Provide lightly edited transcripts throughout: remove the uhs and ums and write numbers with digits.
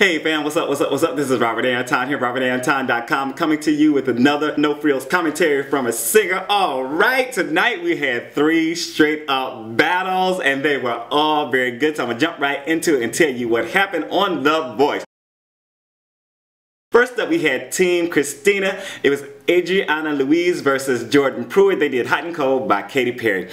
Hey fam, what's up, what's up, what's up? This is Robert Anton here, robertanton.com, coming to you with another No Frills commentary from a singer. Alright, tonight we had 3 straight up battles and they were all very good, so I'm going to jump right into it and tell you what happened on The Voice. First up, we had TeamXtina. It was Adriana Louise versus Jordan Pruitt. They did Hot and Cold by Katy Perry.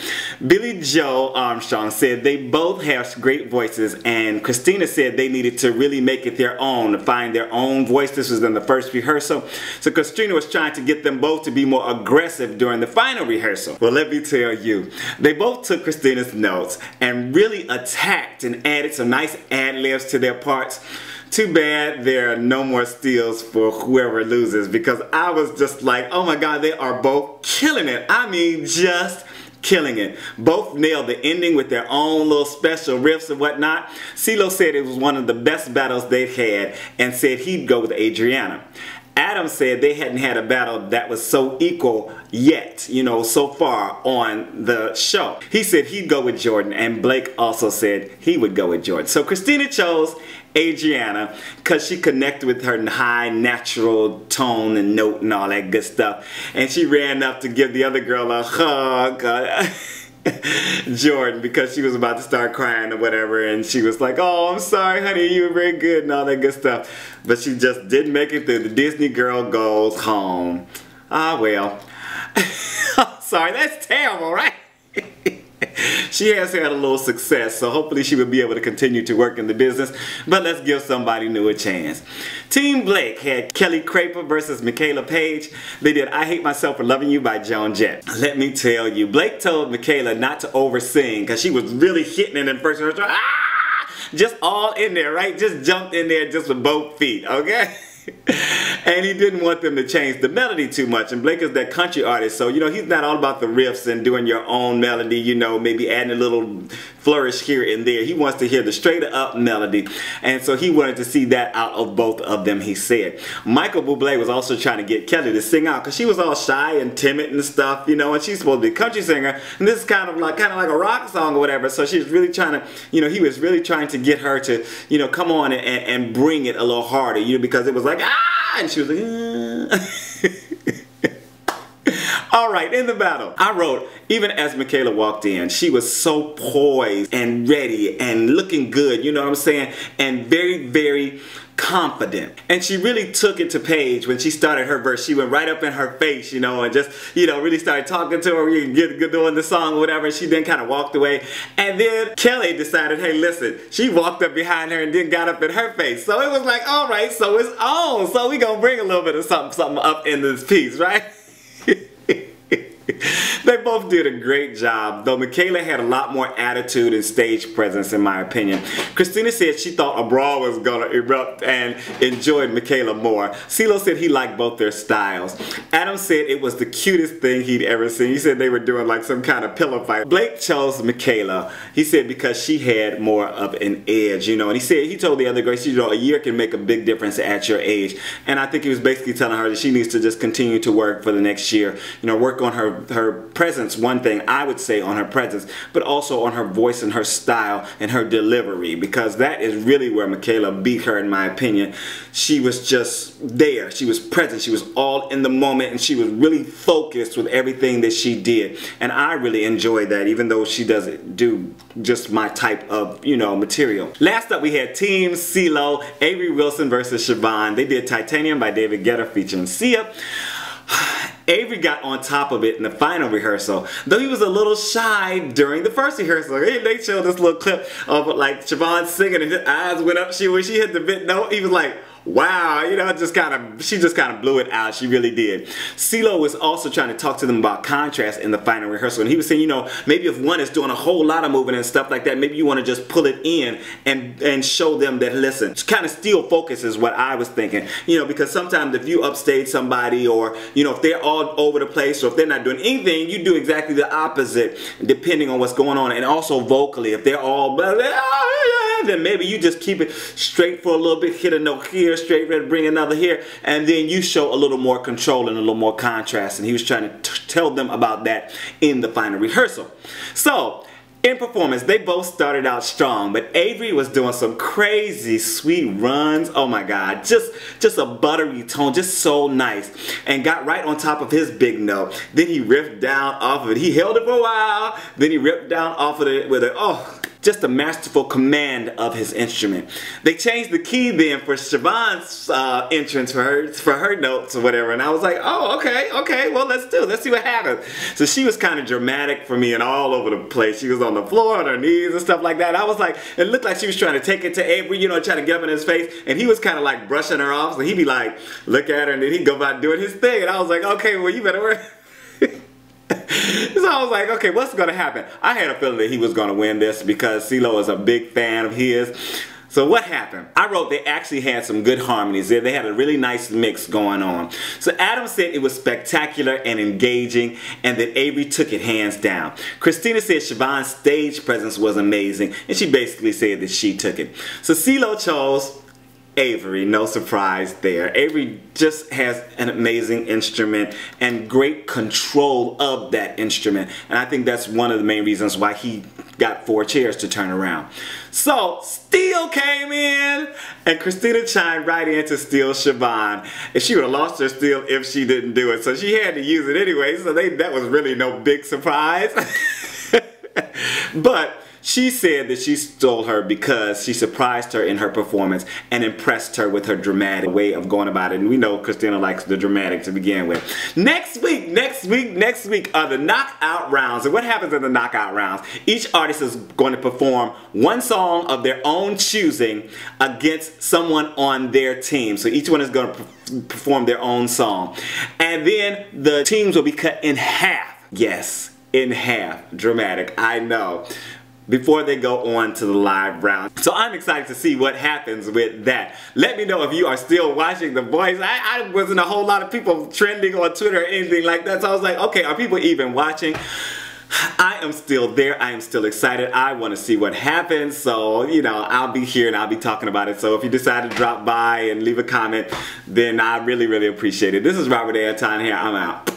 Billy Joe Armstrong said they both have great voices, and Xtina said they needed to really make it their own, to find their own voice. This was in the first rehearsal. So Xtina was trying to get them both to be more aggressive during the final rehearsal. Well, let me tell you, they both took Xtina's notes and really attacked and added some nice ad-libs to their parts. Too bad there are no more steals for whoever loses, because I was just like, oh my god, they are both killing it. I mean, just killing it. Both nailed the ending with their own little special riffs and whatnot. Ceelo said it was one of the best battles they've had and said he'd go with Adriana. Adam said they hadn't had a battle that was so equal yet, you know, so far on the show. He said he'd go with Jordan, and Blake also said he would go with Jordan. So Xtina chose Adriana because she connected with her high natural tone and note and all that good stuff. And she ran up to give the other girl a hug. Jordan, because she was about to start crying or whatever, and she was like, oh, I'm sorry honey, you were very good and all that good stuff, but she just didn't make it through. The Disney girl goes home. Ah well. Sorry, that's terrible, right? She has had a little success, so hopefully she will be able to continue to work in the business, but let's give somebody new a chance. TeamBlake had Crapa versus Michaela Paige. They did I Hate Myself for Loving You by Joan, Jett. Let me tell you, Blake told Michaela not to oversing because she was really hitting it in first rehearsal. Ah! Just all in there, right? Just jumped in there just with both feet, okay? And he didn't want them to change the melody too much, and Blake is that country artist, so you know he's not all about the riffs and doing your own melody, you know, maybe adding a little flourish here and there. He wants to hear the straight up melody, and so he wanted to see that out of both of them, he said. Michael Bublé was also trying to get Kelly to sing out because she was all shy and timid and stuff, you know, and she's supposed to be a country singer, and this is kind of like a rock song or whatever, so she was really trying to, you know, he was really trying to get her to, you know, come on and bring it a little harder, you know, because it was like, ah, and she was like, Alright, in the battle, I wrote, even as Michaela walked in, she was so poised and ready and looking good, you know what I'm saying, and very, very confident. And she really took it to Paige when she started her verse. She went right up in her face, you know, and just, you know, really started talking to her, you get doing the song or whatever, and she then kind of walked away. And then Kelly decided, hey, listen, she walked up behind her and then got up in her face. So it was like, all right, so it's on. So we gonna bring a little bit of something up in this piece, right? They both did a great job, though Michaela had a lot more attitude and stage presence in my opinion. Xtina said she thought a brawl was gonna erupt and enjoyed Michaela more. Ceelo said he liked both their styles. Adam said it was the cutest thing he'd ever seen. He said they were doing like some kind of pillow fight. Blake chose Michaela, he said, because she had more of an edge, you know, and he said, he told the other girls, you know, a year can make a big difference at your age. And I think he was basically telling her that she needs to just continue to work for the next year, you know, work on her presence, one thing I would say on her presence, but also on her voice and her style and her delivery, because that is really where Michaela beat her in my opinion. She was just there, she was present, she was all in the moment, and she was really focused with everything that she did, and I really enjoyed that, even though she doesn't do just my type of, you know, material. Last up we had TeamCeelo, Avery Wilson versus Chevonne. They did Titanium by David Guetta featuring Sia. Avery got on top of it in the final rehearsal, though he was a little shy during the first rehearsal. They showed this little clip of like Chevonne singing and his eyes went up. When she hit the bit note, he was like, wow, you know, she just kind of blew it out. She really did. Ceelo was also trying to talk to them about contrast in the final rehearsal, and he was saying, you know, maybe if one is doing a whole lot of moving and stuff like that, maybe you want to just pull it in and show them that, listen, kind of steal focus is what I was thinking, you know, because sometimes if you upstage somebody, or, you know, if they're all over the place, or if they're not doing anything, you do exactly the opposite depending on what's going on. And also vocally, if they're all blah, blah, blah, then maybe you just keep it straight for a little bit, hit a note here, straight, ready, bring another here, and then you show a little more control and a little more contrast. And he was trying to tell them about that in the final rehearsal. So In performance, they both started out strong, but Avery was doing some crazy sweet runs. Oh my God, just a buttery tone, just so nice, and got right on top of his big note. Then he ripped down off of it. He held it for a while, then he ripped down off of it with a, just a masterful command of his instrument. They changed the key then for Chevonne's entrance for her notes or whatever, and I was like, oh, okay, well, let's see what happens. So she was kind of dramatic for me and all over the place. She was on the floor on her knees and stuff like that. I was like, it looked like she was trying to take it to Avery, you know, trying to get up in his face, and he was kind of like brushing her off, so he'd be like, look at her, and then he'd go about doing his thing, and I was like, okay, well, you better work. So I was like, okay, what's going to happen? I had a feeling that he was going to win this because Ceelo is a big fan of his. So what happened? I wrote they actually had some good harmonies there. They had a really nice mix going on. So Adam said it was spectacular and engaging, and that Avery took it hands down. Xtina said Chevonne's stage presence was amazing, and she basically said that she took it. So Ceelo chose Avery, no surprise there. Avery just has an amazing instrument and great control of that instrument, and I think that's one of the main reasons why he got 4 chairs to turn around. So Steel came in, and Xtina chimed right in to steal Chevonne. And she would have lost her steal if she didn't do it, so she had to use it anyway, so that was really no big surprise. But she said that she stole her because she surprised her in her performance and impressed her with her dramatic way of going about it. And we know Xtina likes the dramatic to begin with. Next week are the knockout rounds. And what happens in the knockout rounds? Each artist is going to perform one song of their own choosing against someone on their team. So each one is going to perform their own song. And then the teams will be cut in half. Yes, in half. Dramatic, I know. Before they go on to the live round. So I'm excited to see what happens with that. Let me know if you are still watching The Voice. I wasn't a whole lot of people trending on Twitter or anything like that, so I was like, okay, are people even watching? I am still there. I am still excited. I want to see what happens. So, you know, I'll be here and I'll be talking about it. So if you decide to drop by and leave a comment, then I really, really appreciate it. This is Robert Airtime here. I'm out.